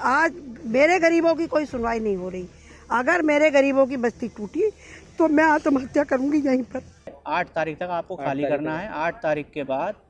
आज मेरे गरीबों की कोई सुनवाई नहीं हो रही। अगर मेरे गरीबों की बस्ती टूटी तो मैं आत्महत्या करूंगी यहीं पर। 8 तारीख तक आपको खाली करना है। 8 तारीख के बाद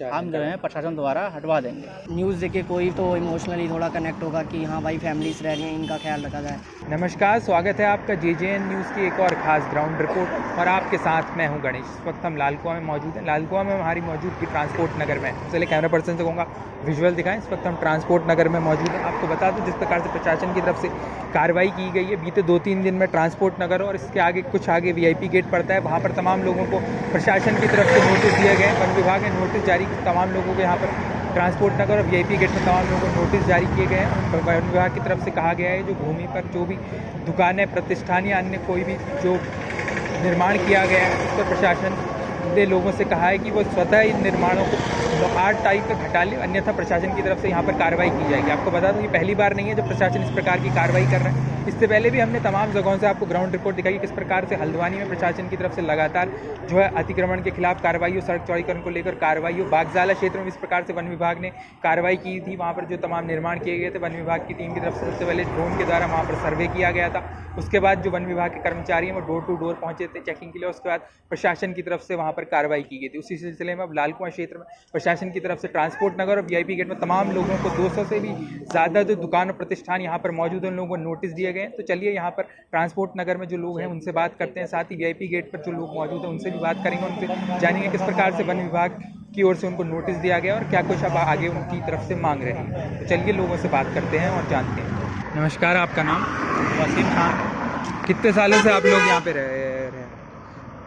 हम जो है प्रशासन द्वारा हटवा देंगे। न्यूज़ देखे कोई तो इमोशनली थोड़ा कनेक्ट होगा कि हाँ भाई फैमिलीज रह रही हैं, इनका ख्याल रखा जाए। नमस्कार, स्वागत है आपका JJN न्यूज़ की एक और ख़ास ग्राउंड रिपोर्ट और आपके साथ मैं हूं गणेश। इस वक्त हम लाल कुआं में मौजूद हैं। लाल कुआं में हमारी मौजूदगी ट्रांसपोर्ट नगर में। चलिए कैमरा पर्सन से कहूँगा विजुअल दिखाएं। इस वक्त हम ट्रांसपोर्ट नगर में मौजूद हैं। आपको बता दें जिस प्रकार से प्रशासन की तरफ से कार्रवाई की गई है बीते 2-3 दिन में ट्रांसपोर्ट नगर और इसके आगे कुछ आगे VIP गेट पड़ता है, वहाँ पर तमाम लोगों को प्रशासन की तरफ से नोटिस दिए गए। वन विभाग ने नोटिस जारी तमाम लोगों को यहाँ पर ट्रांसपोर्ट नगर और VIP गेट में तमाम लोगों को नोटिस जारी किए गए हैं। वन विभाग की तरफ से कहा गया है जो भूमि पर जो भी दुकानें, प्रतिष्ठान या अन्य कोई भी जो निर्माण किया गया है उस पर प्रशासन ने लोगों से कहा है कि वो स्वतः इन निर्माणों को 8 तारीख तक हटा ले, अन्यथा प्रशासन की तरफ से यहाँ पर कार्रवाई की जाएगी। आपको बता दूँ ये पहली बार नहीं है जब प्रशासन इस प्रकार की कार्रवाई कर रहा है। इससे पहले भी हमने तमाम जगहों से आपको ग्राउंड रिपोर्ट दिखाई किस प्रकार से हल्द्वानी में प्रशासन की तरफ से लगातार जो है अतिक्रमण के खिलाफ कार्रवाई हो, सड़क चौड़ीकरण को लेकर कार्रवाई हो। बागजाला क्षेत्र में इस प्रकार से वन विभाग ने कार्रवाई की थी। वहाँ पर जो तमाम निर्माण किए गए थे वन विभाग की टीम की तरफ से सबसे पहले ड्रोन के द्वारा वहाँ पर सर्वे किया गया था। उसके बाद जो वन विभाग के कर्मचारी हैं वो डोर टू डोर पहुंचे थे चेकिंग के लिए। उसके बाद प्रशासन की तरफ से वहाँ पर कार्रवाई की गई थी। उसी सिलसिले में अब लाल कुआं क्षेत्र में प्रशासन की तरफ से ट्रांसपोर्ट नगर और VIP गेट में तमाम लोगों को 200 से भी ज़्यादा जो दुकान और प्रतिष्ठान यहाँ पर मौजूद हैं उन लोगों को नोटिस दिए गए हैं। तो चलिए यहाँ पर ट्रांसपोर्ट नगर में जो लोग हैं उनसे बात करते हैं, साथ ही VIP गेट पर जो लोग मौजूद हैं उनसे भी बात करेंगे, उनसे जानेंगे किस प्रकार से वन विभाग की ओर से उनको नोटिस दिया गया और क्या कुछ अब आगे उनकी तरफ से मांग रहे हैं। तो चलिए लोगों से बात करते हैं और जानते हैं। नमस्कार, आपका नाम? वसीम खान। कितने सालों से आप लोग यहाँ पे रह रहे हैं?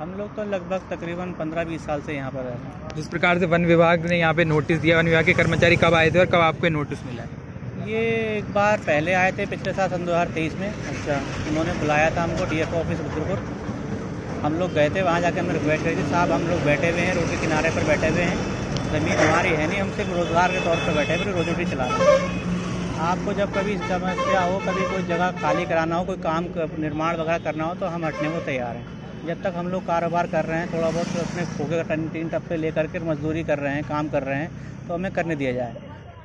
हम लोग तो लगभग तकरीबन 15-20 साल से यहाँ पर रहते हैं। जिस प्रकार से वन विभाग ने यहाँ पे नोटिस दिया, वन विभाग के कर्मचारी कब आए थे और कब आपको नोटिस मिला है? ये एक बार पहले आए थे पिछले साल सन 2023 में। अच्छा, उन्होंने बुलाया था हमको DFO ऑफिस रुद्रपुर। हम लोग गए थे, वहाँ जाके हमने रिक्वेस्ट करी थी, साहब हम लोग बैठे हुए हैं, रोड के किनारे पर बैठे हुए हैं, ज़मीन हमारी है नहीं, हम सिर्फ रोज़गार के तौर पर बैठे हुए, रोजी रोटी चला रहे हैं। आपको जब कभी समस्या हो, कभी कोई जगह खाली कराना हो, कोई काम निर्माण वगैरह करना हो तो हम हटने को तैयार हैं। जब तक हम लोग कारोबार कर रहे हैं, थोड़ा बहुत तो अपने खोखे का 3 टप्पे ले करके मजदूरी कर रहे हैं, काम कर रहे हैं, तो हमें करने दिया जाए।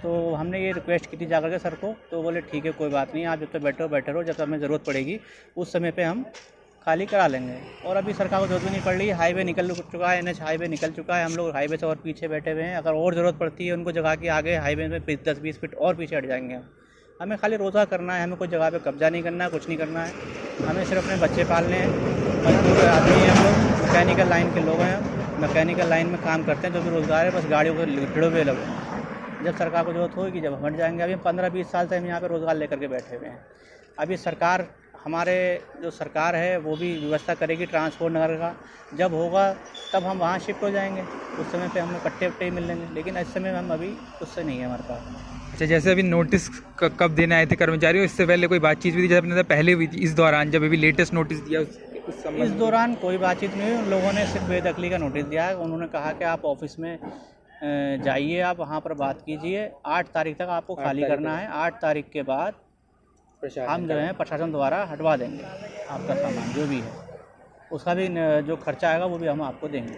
तो हमने ये रिक्वेस्ट की थी जाकर के सर को, तो बोले ठीक है कोई बात नहीं, आप जब तक बैठे रहो, जब तक हमें ज़रूरत पड़ेगी उस समय पे हम खाली करा लेंगे। और अभी सरकार को जरूरत भी नहीं पड़ रही है, हाईवे निकल चुका है, NH हाईवे निकल चुका है, हम लोग हाईवे से और पीछे बैठे हुए हैं। अगर और ज़रूरत पड़ती है उनको जगह के आगे हाईवे में 10-20 फीट और पीछे हट जाएंगे हम। हमें खाली रोज़ा करना है, हमें कोई जगह पे कब्जा नहीं करना है, कुछ नहीं करना है। हमें सिर्फ अपने बच्चे पालने हैं। मजदूर आदमी हैं हम लोग, मैकेनिकल लाइन के लोग हैं, मैकेनिकल लाइन में काम करते हैं। जो भी रोज़गार है बस गाड़ियों को भिड़े हुए लोग। जब सरकार को ज़रूरत होगी जब हम हट जाएंगे। अभी 15-20 साल से हम यहाँ पे रोज़गार लेकर के बैठे हुए हैं। अभी सरकार, हमारे जो सरकार है वो भी व्यवस्था करेगी ट्रांसपोर्ट नगर का। जब होगा तब हम वहाँ शिफ्ट हो जाएंगे, उस समय पे हमें कट्टे वट्टे ही मिल लेंगे, लेकिन इस समय हम अभी उससे नहीं है हमारे पास। अच्छा, जैसे अभी नोटिस कब देने आए थे कर्मचारियों, इससे पहले कोई बातचीत हुई थी? जब आपने पहले हुई थी इस दौरान, जब अभी लेटेस्ट नोटिस दिया उस समय? इस दौरान कोई बातचीत नहीं हुई। उन लोगों ने सिर्फ बेदखली का नोटिस दिया है। उन्होंने कहा कि आप ऑफिस में जाइए, आप वहाँ पर बात कीजिए, 8 तारीख तक आपको खाली करना है। 8 तारीख के बाद हम जो है प्रशासन द्वारा हटवा देंगे आपका सामान जो भी है, उसका भी जो खर्चा आएगा वो भी हम आपको देंगे,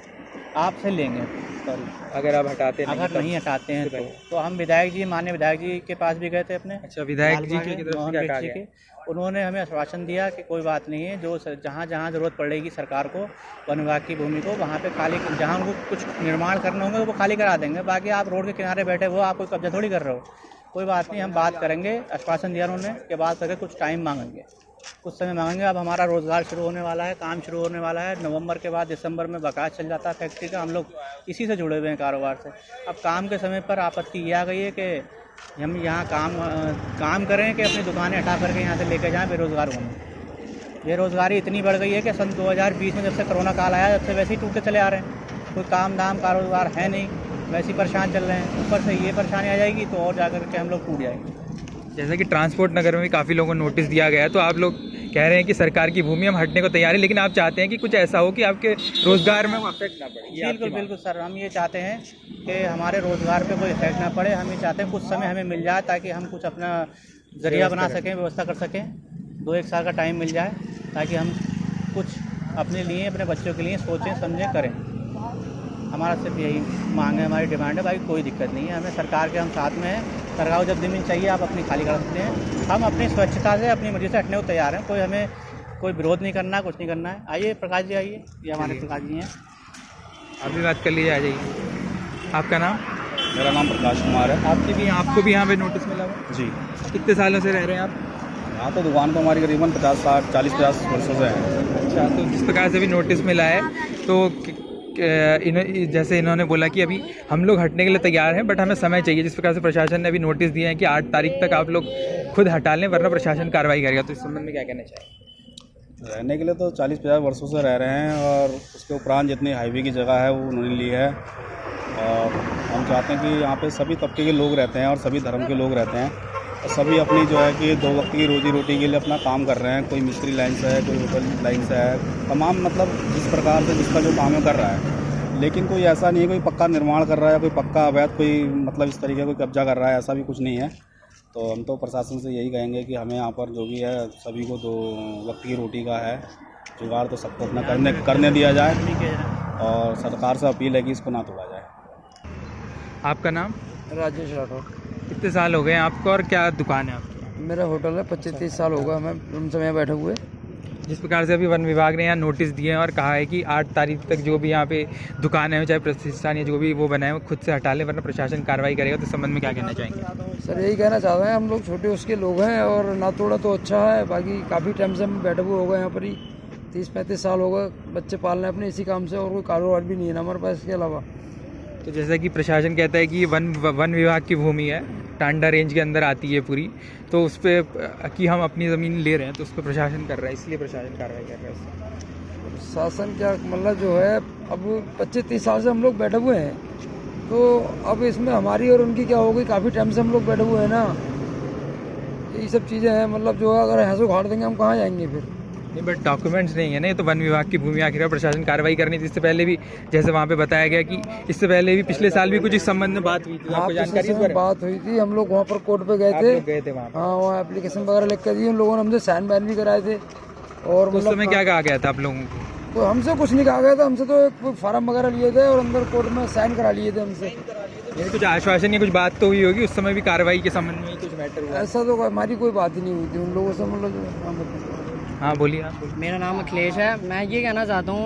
आपसे लेंगे। सॉरी, अगर आप हटाते अगर नहीं हटाते हैं तो हम विधायक जी, माननीय विधायक जी के पास भी गए थे अपने। अच्छा, विधायक जी की तरफ से क्या कहा गया? उन्होंने हमें आश्वासन दिया कि कोई बात नहीं है, जो जहाँ जहाँ ज़रूरत पड़ेगी सरकार को, वन विभाग की भूमि को, वहाँ पे खाली, जहाँ उनको कुछ निर्माण करना होंगे वो खाली करा देंगे। बाकी आप रोड के किनारे बैठे हो, आप कोई कब्जा थोड़ी कर रहे हो। कोई बात नहीं, हम बात करेंगे। आश्वासन दिया उन्होंने कि बात करके कुछ टाइम मांगेंगे, कुछ समय मांगेंगे। अब हमारा रोज़गार शुरू होने वाला है, काम शुरू होने वाला है। नवंबर के बाद दिसंबर में बकाया चल जाता है फैक्ट्री का। हम लोग इसी से जुड़े हुए हैं कारोबार से। अब काम के समय पर आपत्ति ये आ गई है कि हम यहाँ काम करें कि अपनी दुकानें हटा करके यहाँ से लेके जाएँ, बेरोज़गार होंगे। बेरोज़गारी इतनी बढ़ गई है कि सन 2020 में जब से कोरोना काल आया तब से वैसे ही टूटते चले आ रहे हैं। कोई काम धाम कारोबार है नहीं, वैसे ही परेशान चल रहे हैं। ऊपर से ये परेशानी आ जाएगी तो और जाकर के हम लोग टूट जाएंगे। जैसे कि ट्रांसपोर्ट नगर में भी काफ़ी लोगों को नोटिस दिया गया है, तो आप लोग कह रहे हैं कि सरकार की भूमि हम हटने को तैयार है, लेकिन आप चाहते हैं कि कुछ ऐसा हो कि आपके रोज़गार में वो अफेक्ट ना पड़े। बिल्कुल सर, हम ये चाहते हैं कि हमारे रोज़गार पे कोई इफेक्ट ना पड़े। हम ये चाहते हैं कुछ समय हमें मिल जाए ताकि हम कुछ अपना ज़रिया बना सकें, व्यवस्था कर सकें। 2-1 साल का टाइम मिल जाए ताकि हम कुछ अपने लिए, अपने बच्चों के लिए सोचें, समझें, करें। हमारा सिर्फ यही मांग है, हमारी डिमांड है। भाई कोई दिक्कत नहीं है हमें, सरकार के हम साथ में हैं। सरकार को जब ज़मीन चाहिए आप अपनी खाली कर सकते हैं। हम अपनी स्वच्छता से अपनी मर्जी से हटने को तैयार हैं, कोई हमें कोई विरोध नहीं करना है, कुछ नहीं करना है। आइए प्रकाश जी, आइए, ये हमारे प्रकाश जी हैं। आप भी बात कर लीजिए, आ जाइए। आपका नाम? मेरा नाम प्रकाश कुमार है। आपको भी यहाँ पे नोटिस मिला हुआ? जी। कितने सालों से रह रहे हैं आप? यहाँ तो दुकान तो हमारी करीबन 40-50 वर्षों से है। अच्छा, तो जिस प्रकार से भी नोटिस मिला है तो जैसे इन्होंने बोला कि अभी हम लोग हटने के लिए तैयार हैं, बट हमें समय चाहिए। जिस प्रकार से प्रशासन ने अभी नोटिस दिए हैं कि 8 तारीख तक आप लोग खुद हटा लें वरना प्रशासन कार्रवाई करेगा, तो इस संबंध में क्या कहना चाहिए? रहने के लिए तो 40-50 वर्षों से रह रहे हैं और उसके उपरांत जितनी हाईवे की जगह है वो उन्होंने ली है। और हम चाहते हैं कि यहाँ पे सभी तबके के लोग रहते हैं और सभी धर्म के लोग रहते हैं और सभी अपनी जो है कि 2 वक्त की रोजी रोटी के लिए अपना काम कर रहे हैं। कोई मिस्त्री लाइन से है, कोई होटल लाइन से है, तमाम मतलब जिस प्रकार से जिसका जो काम है कर रहा है। लेकिन कोई ऐसा नहीं है कोई पक्का निर्माण कर रहा है, कोई पक्का अवैध कोई मतलब इस तरीके कोई कब्जा कर रहा है, ऐसा भी कुछ नहीं है। तो हम तो प्रशासन से यही कहेंगे कि हमें यहाँ पर जो भी है सभी को 2 वक्त की रोटी का है जुगाड़, तो सबको अपना करने दिया जाए और सरकार से अपील है कि इसको ना तोड़ा जाए। आपका नाम? राजेश राठौर। कितने साल हो गए आपको और क्या दुकान है आपकी? मेरा होटल है, 25-30 साल होगा मैं उनसे मैं बैठे हुए। जिस प्रकार से अभी वन विभाग ने यहाँ नोटिस दिए हैं और कहा है कि 8 तारीख तक जो भी यहाँ पे दुकान है चाहे प्रतिष्ठान या जो भी वो बनाए वो खुद से हटा ले वरना प्रशासन कार्रवाई करेगा, तो इस संबंध में क्या कहना चाहेंगे? सर यही कहना चाहते हैं, हम लोग छोटे उसके लोग हैं और ना तोड़ा तो अच्छा है। बाकी काफ़ी टाइम से हम बैठे हुए हो गए यहाँ पर ही, 30-35 साल हो गए बच्चे पालने अपने इसी काम से, और कोई कारोबार भी नहीं है ना हमारे पास इसके अलावा। तो जैसा कि प्रशासन कहता है कि वन विभाग की भूमि है, टांडा रेंज के अंदर आती है पूरी, तो उस पर कि हम अपनी ज़मीन ले रहे हैं तो उस पर प्रशासन कर रहा है, इसलिए प्रशासन कार्रवाई कर रहा है। शासन क्या मतलब जो है, अब 25-30 साल से हम लोग बैठे हुए हैं, तो अब इसमें हमारी और उनकी क्या हो गई, काफ़ी टाइम से हम लोग बैठे हुए हैं ना, यही सब चीज़ें हैं। मतलब जो है अगर ऐसे उखाड़ देंगे हम कहाँ जाएंगे फिर? नहीं, बट डॉक्यूमेंट्स नहीं है ना, ये तो वन विभाग की भूमि आखिर प्रशासन कार्रवाई करनी थी। इससे पहले भी जैसे वहाँ पे बताया गया कि इससे पहले भी पिछले साल भी कुछ इस संबंध में बात हुई थी, आपको जानकारी है? बात हुई थी, हम लोग वहाँ पर कोर्ट पे गए थे वहाँ। हाँ, वहाँ एप्लीकेशन वगैरह लिख कर दी, उन लोगों ने हमसे साइन बैन भी कराए थे। और उस समय क्या कहा गया था आप लोगों को? तो हमसे कुछ नहीं कहा गया था, हमसे तो एक फार्म वगैरह लिए थे और अंदर कोर्ट में साइन करा लिए थे हमसे। ये कुछ आश्वासन या कुछ बात तो हुई होगी उस समय भी, कार्रवाई के संबंध में कुछ मैटर हुआ? ऐसा तो हमारी कोई बात ही नहीं हुई थी उन लोगों से। मतलब हाँ बोलिए आप। मेरा नाम अखिलेश है। मैं ये कहना चाहता हूँ,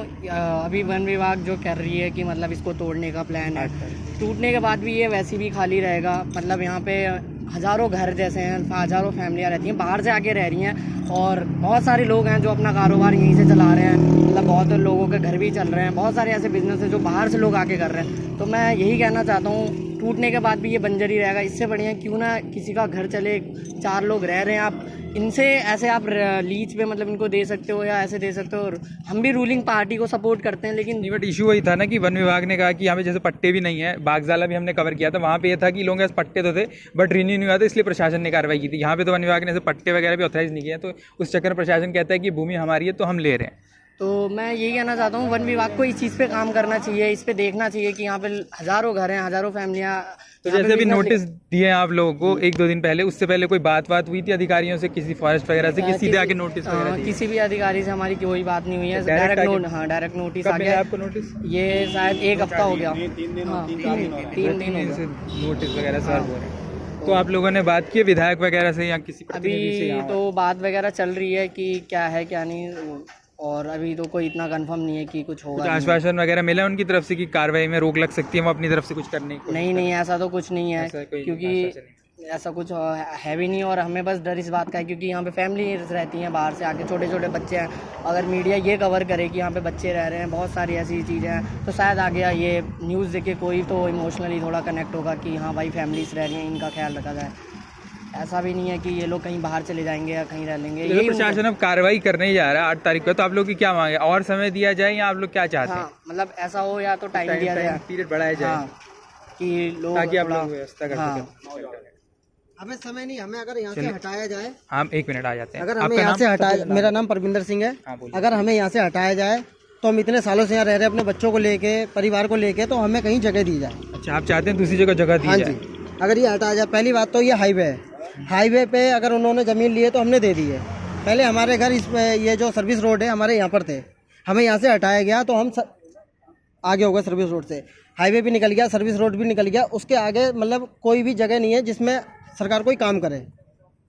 अभी वन विभाग जो कर रही है कि मतलब इसको तोड़ने का प्लान है, टूटने के बाद भी ये वैसे भी खाली रहेगा। मतलब यहाँ पे हज़ारों घर जैसे हैं, हज़ारों फैमिलियाँ रहती हैं, बाहर से आके रह रही हैं और बहुत सारे लोग हैं जो अपना कारोबार यहीं से चला रहे हैं। मतलब बहुत लोगों के घर भी चल रहे हैं, बहुत सारे ऐसे बिजनेस हैं जो बाहर से लोग आके कर रहे हैं। तो मैं यही कहना चाहता हूँ, टूटने के बाद भी ये बंजर ही रहेगा। इससे बढ़िया क्यों ना किसी का घर चले, 4 लोग रह रहे हैं, आप इनसे ऐसे आप लीज पे मतलब इनको दे सकते हो या ऐसे दे सकते हो। और हम भी रूलिंग पार्टी को सपोर्ट करते हैं, लेकिन बट इशू वही था ना कि वन विभाग ने कहा कि यहाँ पे जैसे पट्टे भी नहीं है। बागजाला भी हमने कवर किया था, वहाँ पे ये था कि लोगों के पास पट्टे तो थे बट रिन्यू नहीं हुआ था, इसलिए प्रशासन ने कार्रवाई की थी। यहाँ पे तो वन विभाग ने ऐसे पट्टे वगैरह भी ऑथराइज नहीं किया, तो उस चक्कर में प्रशासन कहता है कि भूमि हमारी है तो हम ले रहे हैं। तो मैं यही कहना चाहता हूँ, वन विभाग को इस चीज़ पे काम करना चाहिए, इस पे देखना चाहिए कि यहाँ पे हज़ारों घर हैं, हज़ारों फैमिलियाँ। तो जैसे अभी नोटिस दिए हैं आप लोगों को 1-2 दिन पहले, उससे पहले कोई बात हुई थी अधिकारियों से, किसी फॉरेस्ट वगैरह से, कि सीधे आके नोटिस वगैरह दिए? किसी भी अधिकारी से हमारी कोई बात नहीं हुई है। डायरेक्ट नोटिस आ गया आपको नोटिस? ये शायद 1 हफ्ता हो गया। 3 दिन हाँ, 3 दिन से नोटिस वगैरह सर्व हो रहे हैं। तो आप लोगों ने बात की विधायक वगैरह से या किसी प्रतिनिधि से? अभी तो बात वगैरह चल रही है कि क्या है क्या नहीं, और अभी तो कोई इतना कंफर्म नहीं है कि कुछ होगा। कुछ आश्वासन वगैरह मिला उनकी तरफ से कि कार्रवाई में रोक लग सकती है, वो अपनी तरफ से कुछ करने की? नहीं, ऐसा तो कुछ नहीं है, क्योंकि आश्वासन ऐसा कुछ है भी नहीं। और हमें बस डर इस बात का है क्योंकि यहाँ पे फैमिली रहती हैं बाहर से आके, छोटे छोटे बच्चे हैं। अगर मीडिया ये कवर करे कि यहाँ पे बच्चे रह रहे हैं, बहुत सारी ऐसी चीज़ें हैं, तो शायद आगे ये न्यूज़ देख के कोई तो इमोशनली थोड़ा कनेक्ट होगा कि हाँ भाई फैमिलीज रह रही हैं, इनका ख्याल रखा जाए। ऐसा भी नहीं है कि ये लोग कहीं बाहर चले जाएंगे या कहीं रह लेंगे। यही प्रशासन अब कार्रवाई करने ही जा रहा है 8 तारीख को, तो आप लोग की क्या मांग है? और समय दिया जाए या आप लोग क्या चाहते हैं? हाँ, मतलब ऐसा हो या तो टाइम दिया जाए, पीरियड बढ़ाया जाए, हाँ, कि लोग ताकि आप लोग व्यवस्था कर सकें। हमें समय नहीं, हमें अगर यहाँ से हटाया जाए, हम 1 मिनट आ जाते हैं। अगर हमें यहाँ से हटाया, मेरा नाम परविंदर सिंह है। अगर हमें यहाँ से हटाया जाए तो हम इतने सालों से यहाँ रह रहे हैं, अपने बच्चों को लेके, परिवार को लेके, तो हमें कहीं जगह दी जाए। अच्छा, आप चाहते हैं दूसरी जगह दी हाँ जाए? जी, अगर ये हटाया जाए। पहली बात तो ये हाईवे है, हाईवे पे अगर उन्होंने ज़मीन ली है तो हमने दे दी है। पहले हमारे घर इस ये जो सर्विस रोड है हमारे यहाँ पर थे, हमें यहाँ से हटाया गया तो हम आगे हो गए सर्विस रोड से, हाईवे भी निकल गया, सर्विस रोड भी निकल गया। उसके आगे मतलब कोई भी जगह नहीं है जिसमें सरकार कोई काम करे।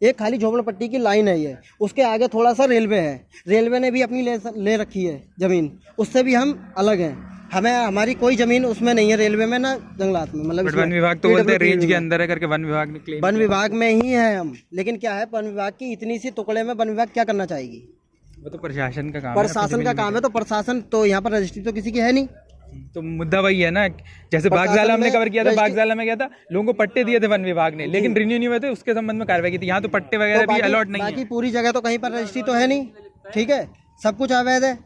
एक खाली झोपड़पट्टी की लाइन है ये, उसके आगे थोड़ा सा रेलवे है, रेलवे ने भी अपनी ले रखी है ज़मीन, उससे भी हम अलग हैं। हमें हमारी कोई ज़मीन उसमें नहीं है, रेलवे में ना जंगलात में, मतलब वन विभाग तो बोलते हैं रेंज के अंदर है करके, वन विभाग ने क्लेम वन विभाग में ही है हम। लेकिन क्या है, वन विभाग की इतनी सी टुकड़े में वन विभाग क्या करना चाहेगी? वो तो प्रशासन का काम है, प्रशासन का काम है, तो प्रशासन तो यहाँ पर रजिस्ट्री तो किसी की है नहीं। तो मुद्दा वही है ना, जैसे बागजाला हमने कवर किया था, बागजाला में क्या था, लोगों को पट्टे दिए थे वन विभाग ने, लेकिन रिन्यू नहीं हुए थे, उसके संबंध में कार्रवाई की थी। यहाँ तो पट्टे वगैरह भी अलॉट नहीं है। बाकी पूरी जगह तो कहीं पर रजिस्ट्री तो है नहीं, ठीक है, सब कुछ अवैध है।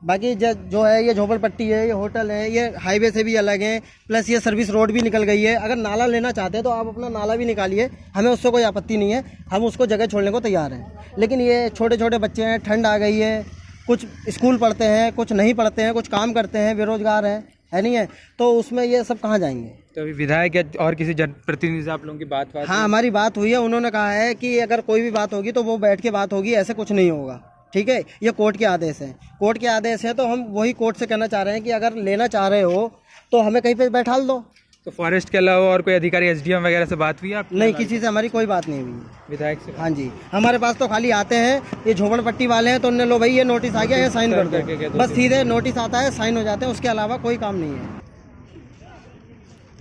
बाकी जो है ये झोपड़पट्टी है, ये होटल है, ये हाईवे से भी अलग है, प्लस ये सर्विस रोड भी निकल गई है। अगर नाला लेना चाहते हैं तो आप अपना नाला भी निकालिए, हमें उससे कोई आपत्ति नहीं है, हम उसको जगह छोड़ने को तैयार हैं। लेकिन ये छोटे छोटे बच्चे हैं, ठंड आ गई है, कुछ स्कूल पढ़ते हैं, कुछ नहीं पढ़ते हैं, कुछ काम करते हैं, बेरोजगार हैं, है नहीं है, तो उसमें ये सब कहाँ जाएंगे? तो अभी विधायक या और किसी जनप्रतिनिधि से आप लोगों की बात हाँ, हमारी बात हुई है, उन्होंने कहा है कि अगर कोई भी बात होगी तो वो बैठ के बात होगी, ऐसे कुछ नहीं होगा, ठीक है। ये कोर्ट के आदेश हैं, कोर्ट के आदेश है, तो हम वही कोर्ट से कहना चाह रहे हैं कि अगर लेना चाह रहे हो तो हमें कहीं पे बैठाल दो। तो फॉरेस्ट के अलावा और कोई अधिकारी एसडीएम वगैरह से बात हुई आप? नहीं, किसी से हमारी कोई बात नहीं हुई विधायक से? हाँ जी, हमारे पास तो खाली आते हैं, ये झोपड़पट्टी वाले हैं, तो उन्होंने लो भाई ये नोटिस आ गया, ये साइन कर दो, बस सीधे नोटिस आता है, साइन हो जाते हैं, उसके अलावा कोई काम नहीं है।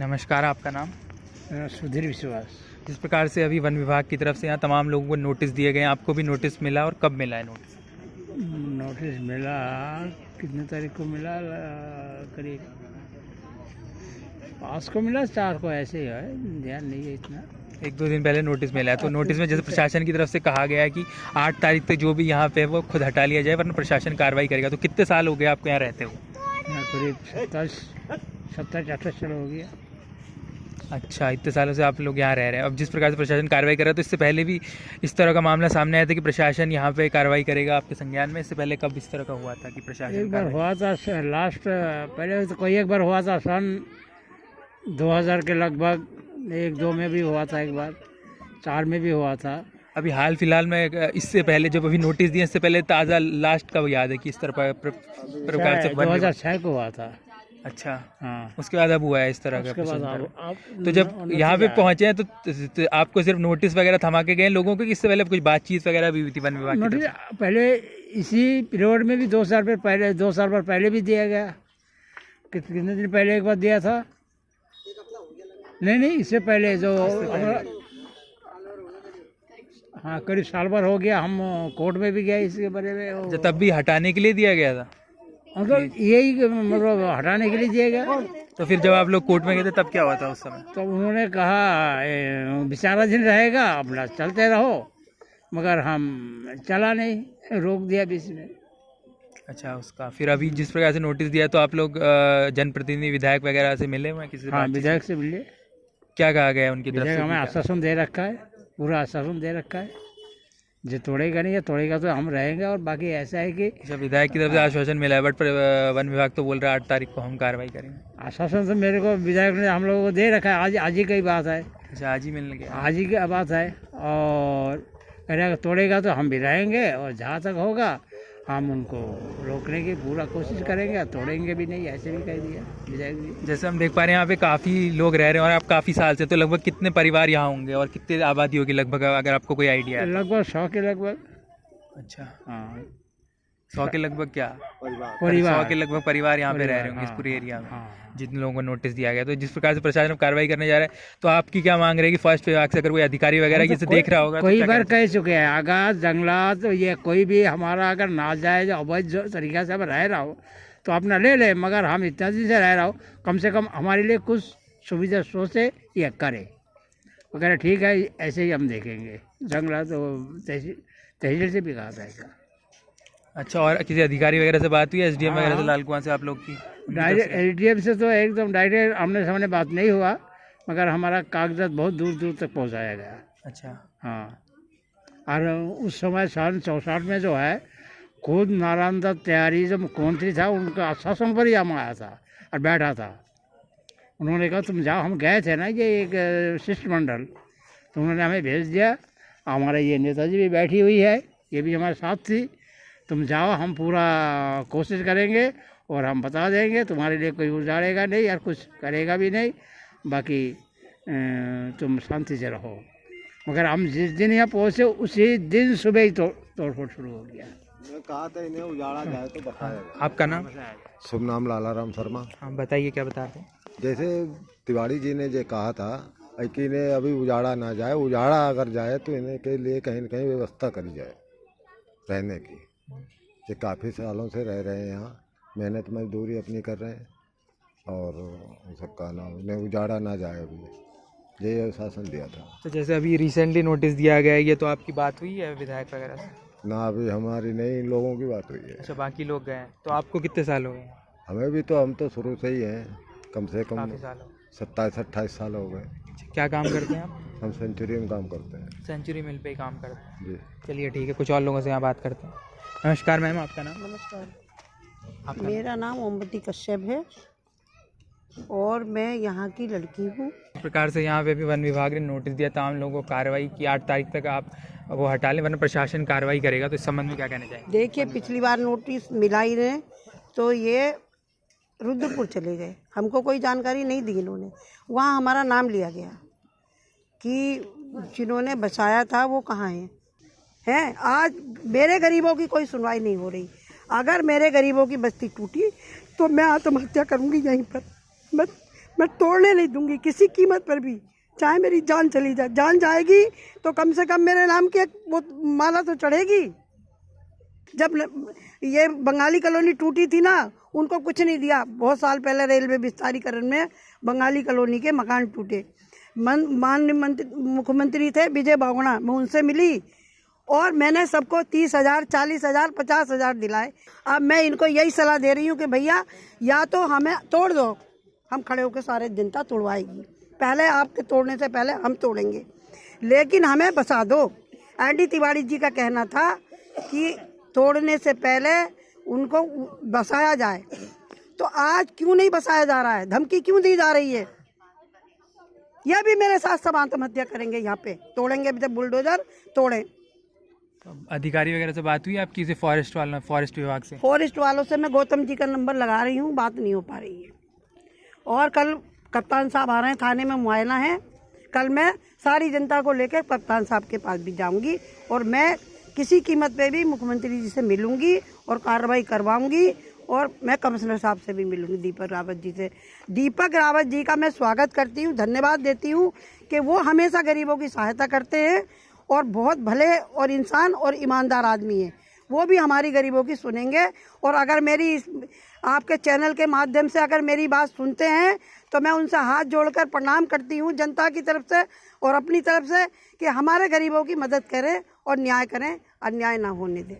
नमस्कार, आपका नाम? सुधीर विश्वास। जिस प्रकार से अभी वन विभाग की तरफ से यहाँ तमाम लोगों को नोटिस दिए गए हैं, आपको भी नोटिस मिला और कब मिला है नोटिस? नोटिस मिला, कितने तारीख को मिला? करीब 5 को मिला, 4 को, ऐसे ही है, ध्यान नहीं है इतना। 1-2 दिन पहले नोटिस मिला है। तो नोटिस में जैसे प्रशासन की तरफ से कहा गया है कि 8 तारीख तक जो भी यहाँ पे है वो खुद हटा लिया जाए, वरना प्रशासन कार्रवाई करेगा। तो कितने साल हो गए आपको यहाँ रहते हो? यहाँ करीब 27-28 साल हो गया। अच्छा, इतने सालों से आप लोग यहाँ रह रहे हैं। अब जिस प्रकार से प्रशासन कार्रवाई कर रहा है, तो इससे पहले भी इस तरह का मामला सामने आया था कि प्रशासन यहाँ पे कार्रवाई करेगा आपके संज्ञान में? इससे पहले कब इस तरह का हुआ था कि प्रशासन एक बार हुआ था लास्ट, पहले तो कोई एक बार हुआ था सन 2000 के लगभग, 1-2 में भी हुआ था, एक बार 4 में भी हुआ था। अभी हाल फिलहाल में इससे पहले जब अभी नोटिस दिए, इससे पहले ताज़ा लास्ट कब याद है कि इस तरह प्रकार से? 2006 को हुआ था। अच्छा, हाँ, उसके बाद अब हुआ है इस तरह का? उसके बाद तो जब यहाँ पे पहुंचे हैं तो आपको सिर्फ नोटिस वगैरह थमा के गए लोगों को, कि इससे पहले कुछ बातचीत वगैरह भी हुई थी वन विभाग की नोटिस? तरफ से? पहले इसी पीरियड में भी 2 साल पहले 2 साल पर पहले भी दिया गया। कितने दिन पहले एक बार दिया था? नहीं, इससे पहले जो हाँ, करीब साल भर हो गया, हम कोर्ट में भी गए इसके बारे में। तब भी हटाने के लिए दिया गया था? मतलब यही, मतलब हटाने के लिए दिया गया। तो फिर जब आप लोग कोर्ट में गए थे तब क्या हुआ था उस समय? तो उन्होंने कहा विचाराधीन रहेगा, अपना चलते रहो, मगर हम चला नहीं, रोक दिया बीच में। अच्छा, उसका फिर अभी जिस प्रकार से नोटिस दिया, तो आप लोग जनप्रतिनिधि विधायक वगैरह से मिले हुए हैं किसी से? हाँ, विधायक से मिले। क्या कहा गया उनकी तरफ से? हमें आश्वासन दे रखा है, पूरा आश्वासन दे रखा है, जो तोड़ेगा नहीं, या तोड़ेगा तो हम रहेंगे, और बाकी ऐसा है कि अच्छा, विधायक की तरफ से आश्वासन मिला है, बट वन विभाग तो बोल रहा है 8 तारीख को हम कार्रवाई करेंगे। आश्वासन तो मेरे को विधायक ने हम लोगों को दे रखा है, आज ही की बात है। अच्छा, आज ही मिलने गया? आज ही की बात है, और करेगा तोड़ेगा तो हम भी रहेंगे, और जहाँ तक होगा हम उनको रोकने की पूरा कोशिश करेंगे, तोड़ेंगे भी नहीं, ऐसे भी कह दिया विधायक जी। जैसे हम देख पा रहे हैं यहाँ पे काफ़ी लोग रह रहे हैं और आप काफ़ी साल से, तो लगभग कितने परिवार यहाँ होंगे और कितनी आबादी होगी लगभग, अगर आपको कोई आइडिया है? लगभग 100 के लगभग। अच्छा, हाँ, 100 के लगभग क्या? परिवार 100 के लगभग परिवार यहाँ पे रह रहे होंगे इस पूरे एरिया में, जितने लोगों को नोटिस दिया गया। तो जिस प्रकार से प्रशासन कार्रवाई करने जा रहा है, तो आपकी क्या मांग रहेगी फॉरेस्ट विभाग से? अगर कोई अधिकारी वगैरह किसे देख रहा होगा, कई बार कह चुके हैं, अगर जंगलात ये कोई भी हमारा अगर नाजायज अवैध तरीका से रह रहा हो तो अपना ले ले, मगर हम इतना दिन से रह रहा हो, कम से कम हमारे लिए कुछ सुविधा सोचे या करे, अगर ठीक है ऐसे ही हम देखेंगे। जंगलात तो तहसील से भी कहा था ऐसा। अच्छा, और किसी अधिकारी वगैरह से बात हुई, एसडीएम वगैरह से, लाल कुआं से आप लोग की? डायरेक्ट एसडीएम से तो एकदम डायरेक्ट आमने सामने बात नहीं हुआ, मगर हमारा कागजात बहुत दूर दूर तक पहुंचाया गया। अच्छा, हाँ, और उस समय सन 64 में जो है, खुद नारायण दत्त त्यारी जो मुख्यमंत्री था, उनका आश्वासन पर ही हम आया था और बैठा था। उन्होंने कहा तुम जाओ, हम गए थे ना, ये एक शिष्टमंडल, तो उन्होंने हमें भेज दिया। हमारे ये नेताजी भी बैठी हुई है, ये भी हमारे साथ थी, तुम जाओ, हम पूरा कोशिश करेंगे और हम बता देंगे, तुम्हारे लिए कोई उजाड़ेगा नहीं और कुछ करेगा भी नहीं। बाकी तुम शांति से रहो। मगर हम जिस दिन यहाँ पहुँचे उसी दिन सुबह ही तोड़ फोड़ शुरू हो गया। कहा था इन्हें उजाड़ा जाए तो बताया। आपका नाम? शुभ नाम लालाराम शर्मा। हाँ बताइए, क्या बता रहे हैं? जैसे तिवारी जी ने जो कहा था कि इन्हें अभी उजाड़ा ना जाए, उजाड़ा अगर जाए तो इन्हें के लिए कहीं न कहीं व्यवस्था करी जाए रहने की। ये काफ़ी सालों से रह रहे हैं यहाँ, मेहनत मजदूरी अपनी कर रहे हैं और सबका नाम इन्हें उजाड़ा ना जाए अभी, ये शासन दिया था। तो जैसे अभी रिसेंटली नोटिस दिया गया है, ये तो आपकी बात हुई है विधायक वगैरह से? ना अभी हमारी नहीं, इन लोगों की बात हुई है। अच्छा, बाकी लोग गए हैं। तो आपको कितने साल हो गए? हमें भी तो, हम तो शुरू से ही हैं, कम से कम काफ़ी साल हो गए। 27-28 साल हो गए। अच्छा, क्या काम करते हैं आप? हम सेंचुरी में काम करते हैं। सेंचुरी मिल पे ही काम करते हैं। जी चलिए ठीक है, कुछ और लोगों से यहाँ बात करते हैं। नमस्कार मैम, आपका नाम? नमस्कार, मेरा नाम ओमवती कश्यप है और मैं यहाँ की लड़की हूँ। इस प्रकार से यहाँ पे भी वन विभाग ने नोटिस दिया तमाम लोगों को कार्रवाई की 8 तारीख तक आप वो हटा लें वरना प्रशासन कार्रवाई करेगा। तो इस संबंध में क्या कहना चाहेंगे? देखिए, पिछली बार नोटिस मिला ही नहीं तो ये रुद्रपुर चले गए, हमको कोई जानकारी नहीं दी इन्होंने। वहाँ हमारा नाम लिया गया कि जिन्होंने बचाया था वो कहाँ हैं। आज मेरे गरीबों की कोई सुनवाई नहीं हो रही। अगर मेरे गरीबों की बस्ती टूटी तो मैं आत्महत्या करूँगी यहीं पर। मैं तोड़ने नहीं दूंगी किसी कीमत पर भी, चाहे मेरी जान चली जाए। जान जाएगी तो कम से कम मेरे नाम की वो माला तो चढ़ेगी। जब ये बंगाली कॉलोनी टूटी थी ना, उनको कुछ नहीं दिया। बहुत साल पहले रेलवे विस्तारीकरण में बंगाली कॉलोनी के मकान टूटे। माननीय मुख्यमंत्री थे विजय बावड़ा, मैं उनसे मिली और मैंने सबको 30,000, 40,000, 50,000 दिलाए। अब मैं इनको यही सलाह दे रही हूँ कि भैया या तो हमें तोड़ दो, हम खड़े होकर सारे जनता तोड़वाएगी। पहले आपके तोड़ने से पहले हम तोड़ेंगे, लेकिन हमें बसा दो। एनडी तिवारी जी का कहना था कि तोड़ने से पहले उनको बसाया जाए, तो आज क्यों नहीं बसाया जा रहा है? धमकी क्यों दी जा रही है? यह भी मेरे साथ सब आत्महत्या करेंगे, यहाँ पे तोड़ेंगे जब बुलडोजर तोड़े। अधिकारी वगैरह से बात हुई आपकी? फॉरेस्ट विभाग से? फॉरेस्ट वालों से मैं गौतम जी का नंबर लगा रही हूँ, बात नहीं हो पा रही है। और कल कप्तान साहब आ रहे हैं, थाने में मुआयना है। कल मैं सारी जनता को लेकर कप्तान साहब के पास भी जाऊंगी और मैं किसी कीमत पे भी मुख्यमंत्री जी से मिलूंगी और कार्रवाई करवाऊंगी। और मैं कमिश्नर साहब से भी मिलूंगी, दीपक रावत जी से। दीपक रावत जी का मैं स्वागत करती हूँ, धन्यवाद देती हूँ कि वो हमेशा गरीबों की सहायता करते हैं और बहुत भले और इंसान और ईमानदार आदमी है। वो भी हमारी गरीबों की सुनेंगे। और अगर मेरी आपके चैनल के माध्यम से अगर मेरी बात सुनते हैं तो मैं उनसे हाथ जोड़कर प्रणाम करती हूँ जनता की तरफ से और अपनी तरफ से कि हमारे गरीबों की मदद करें और न्याय करें, अन्याय ना होने दें।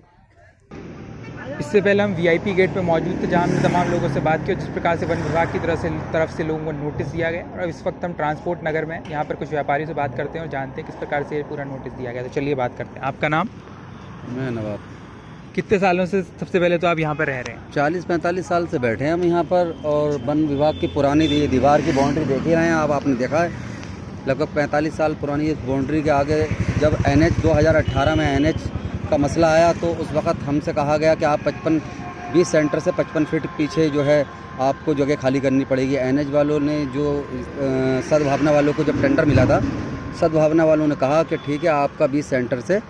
इससे पहले हम वीआईपी गेट पर मौजूद थे जहाँ हमने तमाम लोगों से बात की, जिस प्रकार से वन विभाग की तरफ से लोगों को नोटिस दिया गया। और इस वक्त हम ट्रांसपोर्ट नगर में यहाँ पर कुछ व्यापारियों से बात करते हैं और जानते हैं किस प्रकार से ये पूरा नोटिस दिया गया। तो चलिए बात करते हैं। आपका नाम? मैं नवाब। कितने सालों से, सबसे पहले तो आप यहाँ पर रह रहे हैं? 40-45 साल से बैठे हैं हम यहाँ पर। और वन विभाग की पुरानी दीवार की बाउंड्री देख ही रहे हैं आप, आपने देखा है। लगभग 45 साल पुरानी इस बाउंड्री के आगे जब NH 2018 में NH का मसला आया तो उस वक्त हमसे कहा गया कि आप 20 सेंटर से 55 फीट पीछे जो है आपको जगह खाली करनी पड़ेगी। NH वालों ने जो सद्भावना वालों को जब टेंडर मिला था, सद्भावना वालों ने कहा कि ठीक है आपका 20 सेंटर से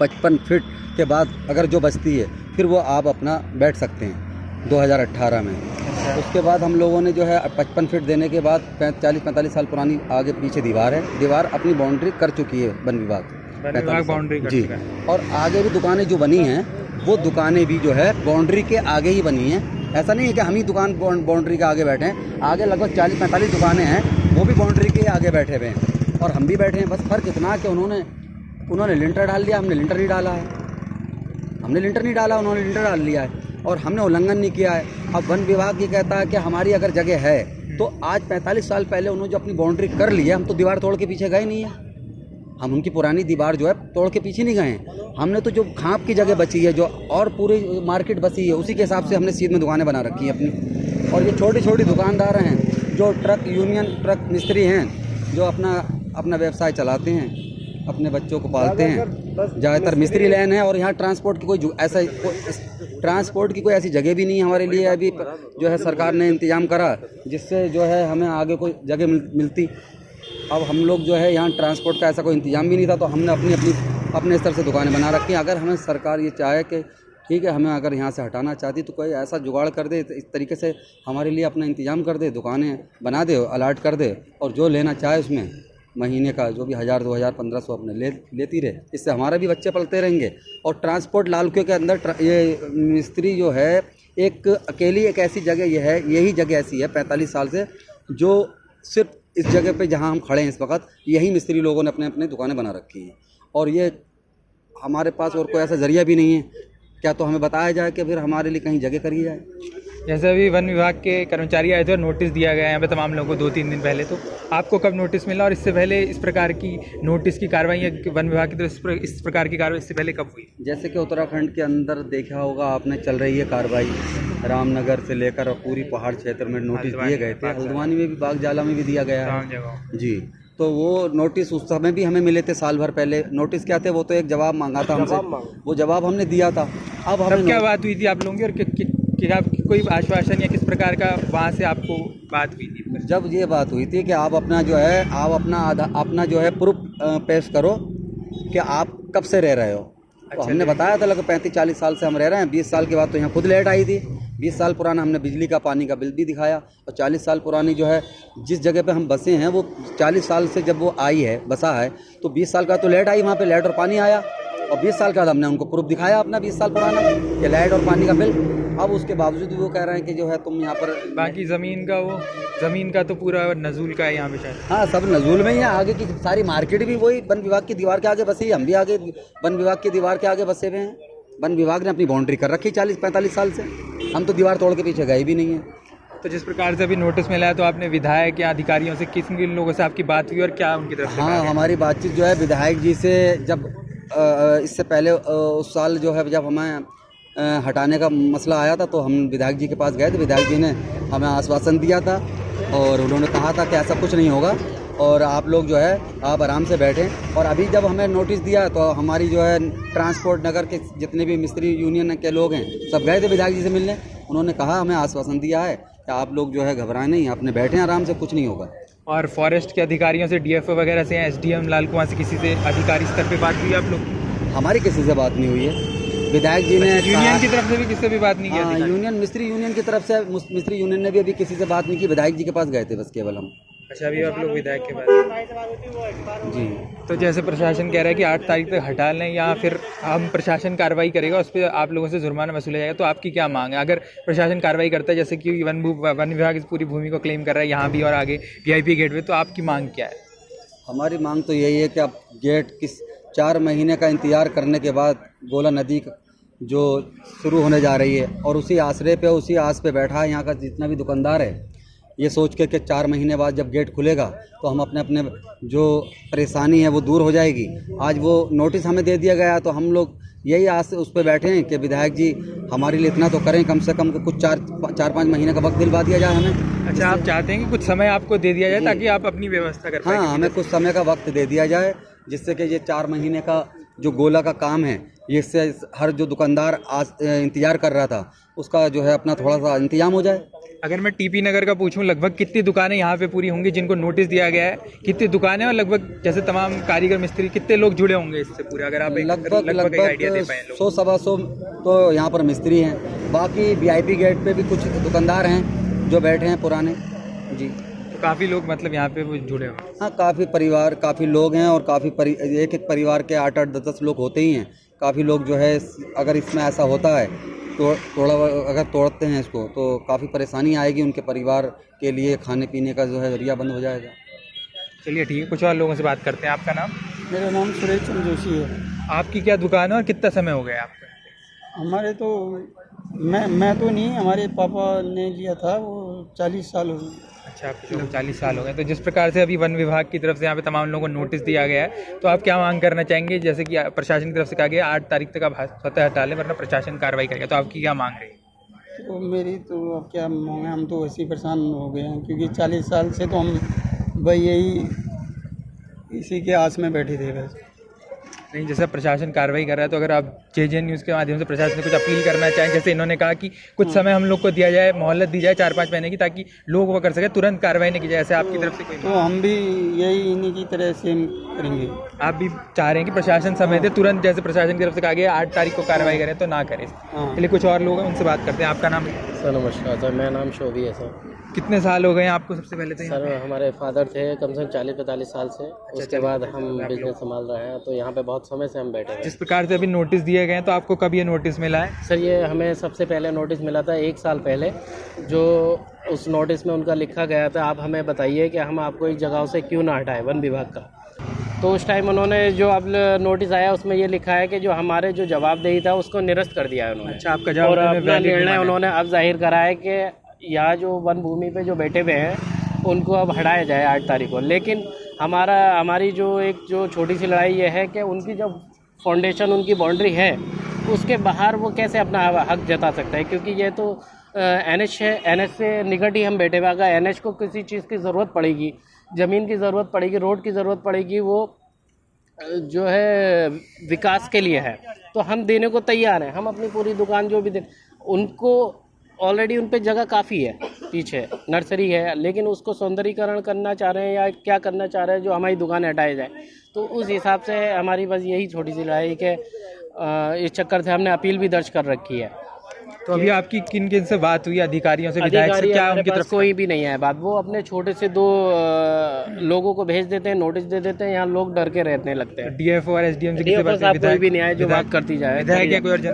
55 फीट के बाद अगर जो बचती है फिर वो आप अपना बैठ सकते हैं 2018 में। उसके बाद हम लोगों ने जो है 55 फीट देने के बाद 40-45 साल पुरानी आगे पीछे दीवार है, दीवार अपनी बाउंड्री कर चुकी है वन विभाग बाउंड्री जी। और आगे भी दुकानें जो बनी हैं वो दुकानें भी जो है बाउंड्री के आगे ही बनी हैं। ऐसा नहीं है कि हम ही दुकान बाउंड्री के आगे बैठे हैं। आगे लगभग 40-45 दुकानें हैं, वो भी बाउंड्री के आगे बैठे हुए हैं और हम भी बैठे हैं। बस फर्क इतना कि उन्होंने लिंटर डाल दिया, हमने लिंटर नहीं डाला है। हमने लिंटर नहीं डाला, उन्होंने लिंटर डाल लिया है और हमने उल्लंघन नहीं किया है। अब वन विभाग ये कहता है कि हमारी अगर जगह है तो आज 45 साल पहले उन्होंने जो अपनी बाउंड्री कर ली है, हम तो दीवार तोड़ के पीछे गए नहीं है। हम उनकी पुरानी दीवार जो है तोड़ के पीछे नहीं गए। हमने तो जो खाप की जगह बची है जो और पूरी मार्केट बची है उसी के हिसाब से हमने सीध में दुकानें बना रखी हैं अपनी। और ये छोटी छोटी दुकानदार हैं जो यूनियन ट्रक मिस्त्री हैं जो अपना व्यवसाय चलाते हैं, अपने बच्चों को पालते हैं। ज़्यादातर मिस्त्री लाइन है और यहाँ ट्रांसपोर्ट की कोई ऐसी जगह भी नहीं है हमारे लिए। अभी जो है सरकार ने इंतजाम करा जिससे जो है हमें आगे कोई जगह मिलती। अब हम लोग जो है यहाँ ट्रांसपोर्ट का ऐसा कोई इंतजाम भी नहीं था, तो हमने अपने स्तर से दुकानें बना रखी हैं। अगर हमें सरकार ये चाहे कि ठीक है, हमें अगर यहाँ से हटाना चाहती तो कोई ऐसा जुगाड़ कर दे, इस तरीके से हमारे लिए अपना इंतजाम कर दे, दुकानें बना दे, अलर्ट कर दे, और जो लेना चाहे उसमें महीने का जो भी 1000, 2000, 1500 अपने लेती रहे। इससे हमारा भी बच्चे पलते रहेंगे। और ट्रांसपोर्ट लालकुएं के अंदर ये मिस्त्री जो है एक अकेली एक ऐसी जगह ये है, यही जगह ऐसी है 45 साल से, जो सिर्फ इस जगह पे जहाँ हम खड़े हैं इस वक्त, यही मिस्त्री लोगों ने अपने अपने दुकानें बना रखी हैं। और ये हमारे पास और कोई ऐसा जरिया भी नहीं है, क्या तो हमें बताया जाए कि फिर हमारे लिए कहीं जगह करी जाए। जैसे अभी वन विभाग के कर्मचारी आए थे और नोटिस दिया गया यहाँ पे तमाम लोगों को 2-3 दिन पहले, तो आपको कब नोटिस मिला और इससे पहले इस प्रकार की नोटिस की कार्रवाई या वन विभाग की तरफ इस प्रकार की कार्रवाई इससे पहले कब हुई? जैसे कि उत्तराखंड के अंदर देखा होगा आपने, चल रही है कार्रवाई, रामनगर से लेकर और पूरी पहाड़ क्षेत्र में नोटिस दिए गए थे। हल्द्वानी में भी, बागजाला में भी दिया गया है जी। तो वो नोटिस उस समय भी हमें मिले थे साल भर पहले। नोटिस क्या थे, वो तो एक जवाब मांगा था हमसे, वो जवाब हमने दिया था। अब हमें क्या बात हुई थी आप लोगों की, और कोई आश्वासन या किस प्रकार का वहाँ से आपको बात हुई थी? जब ये बात हुई थी कि आप अपना जो है, आप अपना जो है प्रूफ पेश करो कि आप कब से रह रहे हो। तो हमने बताया था लगभग 35-40 साल से हम रह रहे हैं। 20 साल के बाद तो यहाँ खुद लाइट आई थी। 20 साल पुराना हमने बिजली का, पानी का बिल भी दिखाया। और 40 साल पुरानी जो है जिस जगह पे हम बसे हैं, वो 40 साल से जब वो आई है, बसा है, तो 20 साल का तो लाइट आई, वहाँ पे लाइट और पानी आया। और 20 साल के बाद हमने उनको प्रूफ दिखाया अपना 20 साल पुराना कि लाइट और पानी का बिल। अब उसके बावजूद भी वो कह रहे हैं कि जो है तुम यहाँ पर, बाकी ज़मीन का तो पूरा नजूल का है यहाँ पे शायद। हाँ, सब नजूल में ही है। आगे की सारी मार्केट भी वही वन विभाग की दीवार के आगे बसी है, हम भी आगे वन विभाग की दीवार के आगे बसे हुए हैं। वन विभाग ने अपनी बाउंड्री कर रखी 40-45 साल से, हम तो दीवार तोड़ के पीछे गए भी नहीं हैं। तो जिस प्रकार से अभी नोटिस मिला है, तो आपने विधायक या अधिकारियों से, किन किन लोगों से आपकी बात हुई और क्या उनकी तरफ से? हाँ, हमारी बातचीत जो है विधायक जी से, जब इससे पहले उस साल जो है जब हमें हटाने का मसला आया था, तो हम विधायक जी के पास गए थे। विधायक जी ने हमें आश्वासन दिया था और उन्होंने कहा था कि ऐसा कुछ नहीं होगा और आप लोग जो है आप आराम से बैठें। और अभी जब हमें नोटिस दिया तो हमारी जो है ट्रांसपोर्ट नगर के जितने भी मिस्त्री यूनियन के लोग हैं, सब गए थे विधायक जी से मिलने। उन्होंने कहा, हमें आश्वासन दिया है कि आप लोग जो है घबराएं नहीं, अपने बैठें आराम से, कुछ नहीं होगा। और फॉरेस्ट के अधिकारियों से, DFO वगैरह से, SDM लालकुआं से, किसी से अधिकारी स्तर पे बात हुई आप लोग? हमारी किसी से बात नहीं हुई है। विधायक जी ने यूनियन की तरफ से भी किसी से भी बात नहीं की? हाँ, यूनियन, मिस्त्री यूनियन की तरफ से, मिस्त्री यूनियन ने भी अभी किसी से बात नहीं की। विधायक जी के पास गए थे बस केवल हम। अच्छा, अभी आप लोग विधायक के पास जी। तो जैसे प्रशासन कह रहा है कि 8 तारीख तक हटा लें या फिर हम प्रशासन कार्रवाई करेगा, उस पर आप लोगों से जुर्माना वसूला जाएगा, तो आपकी क्या मांग है? अगर प्रशासन कार्रवाई करता है, जैसे कि वन विभाग इस पूरी भूमि को क्लेम कर रहा है यहाँ भी और आगे VIP गेट पे, तो आपकी मांग क्या है? हमारी मांग तो यही है कि अब गेट 4 महीने का इंतज़ार करने के बाद गोला नदी जो शुरू होने जा रही है, और उसी आसरे पे, उसी आस पे बैठा है यहाँ का जितना भी दुकानदार है, ये सोच के कि 4 महीने बाद जब गेट खुलेगा तो हम अपने जो परेशानी है वो दूर हो जाएगी। आज वो नोटिस हमें दे दिया गया, तो हम लोग यही आस से उस पर बैठे हैं कि विधायक जी हमारे लिए इतना तो करें, कम से कम कुछ 4-5 महीने का वक्त दिलवा दिया जाए हमें। अच्छा, आप चाहते हैं कि कुछ समय आपको दे दिया जाए ताकि आप अपनी व्यवस्था कर पाएं? हाँ, हमें कुछ समय का वक्त दे दिया जाए, जिससे कि ये 4 महीने का जो गोला का काम है, ये इससे हर जो दुकानदार इंतजार कर रहा था, उसका जो है अपना थोड़ा सा इंतजाम हो जाए। अगर मैं TP नगर का पूछूं, लगभग कितनी दुकानें यहाँ पे पूरी होंगी जिनको नोटिस दिया गया है? कितनी दुकानें, और लगभग जैसे तमाम कारीगर मिस्त्री, कितने लोग जुड़े होंगे इससे पूरे? अगर आप लगभग आइडिया दे पाएं। 100-125 तो यहाँ पर मिस्त्री हैं। बाकी VIP गेट पे भी कुछ दुकानदार हैं जो बैठे हैं पुराने जी। तो काफ़ी लोग मतलब यहाँ पे वो जुड़े हुए? हाँ, काफ़ी परिवार, काफ़ी लोग हैं, और काफ़ी एक परिवार के 8-8, 10-10 लोग होते ही हैं। काफ़ी लोग जो है, अगर इसमें ऐसा होता है तो थोड़ा अगर तोड़ते हैं इसको, तो काफ़ी परेशानी आएगी उनके परिवार के लिए। खाने पीने का जो है जरिया बंद हो जाएगा। चलिए ठीक है, कुछ और लोगों से बात करते हैं। आपका नाम? मेरा नाम सुरेश चंद्र जोशी है। आपकी क्या दुकान है और कितना समय हो गया आपका? हमारे तो मैं तो नहीं, हमारे पापा ने लिया था, वो 40 साल हो गए। अच्छा, आपके 40 साल हो गए। तो जिस प्रकार से अभी वन विभाग की तरफ से यहाँ पे तमाम लोगों को नोटिस दिया गया है, तो आप क्या मांग करना चाहेंगे? जैसे कि प्रशासन की तरफ से कहा गया 8 तारीख तक आप स्वतः हटा लें, वरना प्रशासन कार्रवाई करेगा, तो आपकी क्या मांग रही है? तो मेरी तो अब क्या मांग है, हम तो वैसे ही परेशान हो गए हैं, क्योंकि 40 साल से तो हम भाई यही इसी के आस में बैठे थे बस। नहीं, जैसे प्रशासन कार्रवाई कर रहा है, तो अगर आप जेजेएन न्यूज़ के माध्यम से प्रशासन से कुछ अपील करना चाहें? जैसे इन्होंने कहा कि कुछ समय हम लोग को दिया जाए, मोहलत दी जाए 4-5 महीने की, ताकि लोग वो कर सके, तुरंत कार्रवाई नहीं की जाए। ऐसे आपकी तरफ से कोई? तो हम भी यही इन्हीं की तरह सेम करेंगे। आप भी चाह रहे हैं कि प्रशासन समय दे तुरंत, जैसे प्रशासन की तरफ से कहा गया 8 तारीख को कार्रवाई करें तो ना करें। चलिए कुछ और लोग हैं, उनसे बात करते हैं। आपका नाम? सर नमस्कार सर, मेरा नाम शोभी है सर। कितने साल हो गए आपको सबसे पहले तो? सर हमारे फादर थे कम से कम 40-45 साल से, उसके बाद हम बिजनेस संभाल रहे हैं, तो यहाँ पे बहुत समय से हम बैठे हैं। जिस प्रकार से अभी नोटिस दिए गए हैं, तो आपको कब ये नोटिस मिला है? सर ये हमें सबसे पहले नोटिस मिला था 1 साल पहले, जो उस नोटिस में उनका लिखा गया था, आप हमें बताइए कि हम आपको इस जगहों से क्यों ना हटाएं, वन विभाग का। तो उस टाइम उन्होंने जो अब नोटिस आया उसमें ये लिखा है कि जो हमारे जो जवाबदेही था उसको निरस्त कर दिया है उन्होंने। अच्छा, आपका जवाब? और अपना निर्णय उन्होंने अब जाहिर करा है कि यहाँ जो वन भूमि पे जो बैठे हुए हैं उनको अब हटाया जाए 8 तारीख को। लेकिन हमारी जो एक जो छोटी सी लड़ाई ये है कि उनकी जो फाउंडेशन, उनकी बाउंड्री है, उसके बाहर वो कैसे अपना हक जता सकता है, क्योंकि ये तो NH है, NH से निकट ही हम बैठे हुए। अगर NH को किसी चीज़ की ज़रूरत पड़ेगी, ज़मीन की ज़रूरत पड़ेगी, रोड की ज़रूरत पड़ेगी, वो जो है विकास के लिए है, तो हम देने को तैयार हैं। हम अपनी पूरी दुकान जो भी दे, उनको ऑलरेडी उन पे जगह काफ़ी है, पीछे नर्सरी है, लेकिन उसको सौंदर्यीकरण करना चाह रहे हैं या क्या करना चाह रहे हैं जो हमारी दुकान हटाई जाए। तो उस हिसाब से हमारी बस यही छोटी सी लड़ाई कि इस चक्कर से हमने अपील भी दर्ज कर रखी है। तो अभी आपकी किन किन से बात हुई, अधिकारियों से, विधायक से? क्या उनकी तरफ कोई भी नहीं है बात। वो अपने छोटे से 2 लोगों को भेज देते हैं, नोटिस दे देते हैं, यहाँ लोग डर के रहने लगते हैं। DFO और SDM से किसी बात? कोई भी नहीं आया जो बात करती जाए।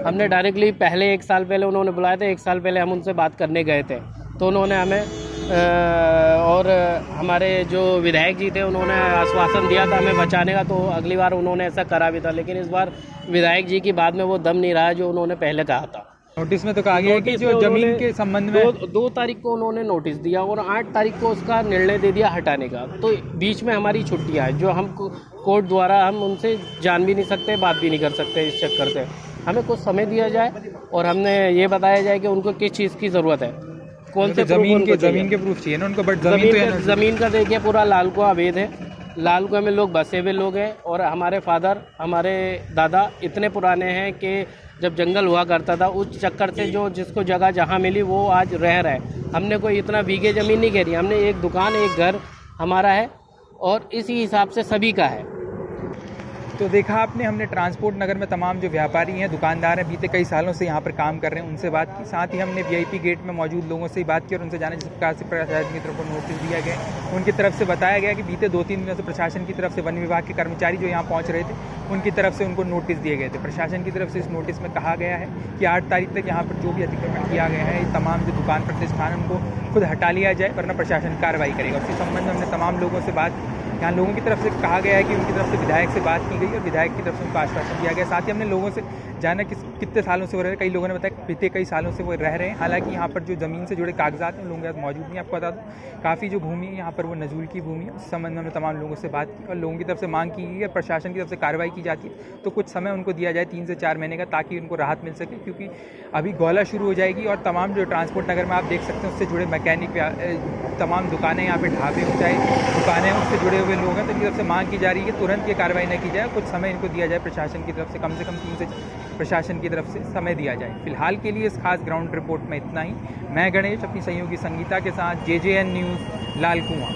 हमने डायरेक्टली पहले 1 साल पहले उन्होंने बुलाया था, 1 साल पहले हम उनसे बात करने गए थे, तो उन्होंने हमें और हमारे जो विधायक जी थे उन्होंने आश्वासन दिया था हमें बचाने का, तो अगली बार उन्होंने ऐसा करा भी था। लेकिन इस बार विधायक जी की बात में वो दम नहीं रहा जो उन्होंने पहले कहा था। नोटिस में तो कहा गया है कि जो जमीन के संबंध में 2 तारीख को उन्होंने नोटिस दिया और 8 तारीख को उसका निर्णय दे दिया हटाने का। तो बीच में हमारी छुट्टियां हैं जो हम कोर्ट द्वारा हम उनसे जान भी नहीं सकते, बात भी नहीं कर सकते। इस चक्कर से हमें कुछ समय दिया जाए और हमने ये बताया जाए कि उनको किस चीज़ की ज़रूरत है, कौन से जमीन के प्रूफ चाहिए ना उनको। बट ज़मीन का देखिए पूरा लालकुआं अवैध है। लालकुआं में लोग बसे हुए लोग हैं और हमारे फादर, हमारे दादा इतने पुराने हैं कि जब जंगल हुआ करता था उस चक्कर से जो जिसको जगह जहाँ मिली वो आज रह रहा है। हमने कोई इतना बीघे ज़मीन नहीं घेरी, हमने एक दुकान, एक घर हमारा है और इसी हिसाब से सभी का है। तो देखा आपने, हमने ट्रांसपोर्ट नगर में तमाम जो व्यापारी हैं, दुकानदार हैं, बीते कई सालों से यहाँ पर काम कर रहे हैं, उनसे बात की। साथ ही हमने VIP गेट में मौजूद लोगों से बात की और उनसे जाना जिस प्रकार से प्रशासन की तरफ को नोटिस दिया गया, उनकी तरफ से बताया गया कि बीते 2-3 दिनों से प्रशासन की तरफ से वन विभाग के कर्मचारी जो यहाँ पहुँच रहे थे उनकी तरफ से उनको नोटिस दिए गए थे। प्रशासन की तरफ से इस नोटिस में कहा गया है कि 8 तारीख तक यहाँ पर जो भी अतिक्रमण किया गया है, तमाम जो दुकान प्रतिष्ठान उनको खुद हटा लिया जाए, वरना प्रशासन कार्रवाई करेगा। उसी संबंध में हमने तमाम लोगों से बात की। यहाँ लोगों की तरफ से कहा गया है कि उनकी तरफ से विधायक से बात की गई और विधायक की तरफ से उनको आश्वासन दिया गया। साथ ही हमने लोगों से जाना कितने सालों से वो रह रहे हैं। कई लोगों ने बताया बीते कई सालों से वो रह रहे हैं। हालांकि यहाँ पर जो ज़मीन से जुड़े कागजात हैं लोगों के पास मौजूद नहीं। आपको बता दूँ काफ़ी जो भूमि है यहाँ पर वो नजूल की भूमि है। उस संबंध में हमने तमाम लोगों से बात की और लोगों की तरफ से मांग की गई है, प्रशासन की तरफ से कार्रवाई की जाती है तो कुछ समय उनको दिया जाए 3 से 4 महीने का, ताकि उनको राहत मिल सके। क्योंकि अभी गौला शुरू हो जाएगी और तमाम जो ट्रांसपोर्ट नगर में आप देख सकते हैं उससे जुड़े मैकेनिक, तमाम दुकानें, यहाँ पे ढाबे, ऊंचाई दुकानें, उससे जुड़े हुए लोग हैं। तो इनकी तरफ से मांग की जा रही है तुरंत ये कार्रवाई न की जाए, कुछ समय इनको दिया जाए प्रशासन की तरफ से कम 3 से प्रशासन की तरफ से समय दिया जाए। फिलहाल के लिए इस खास ग्राउंड रिपोर्ट में इतना ही। मैं गणेश अपनी सहयोगी संगीता के साथ, JJN न्यूज़, लालकुआं।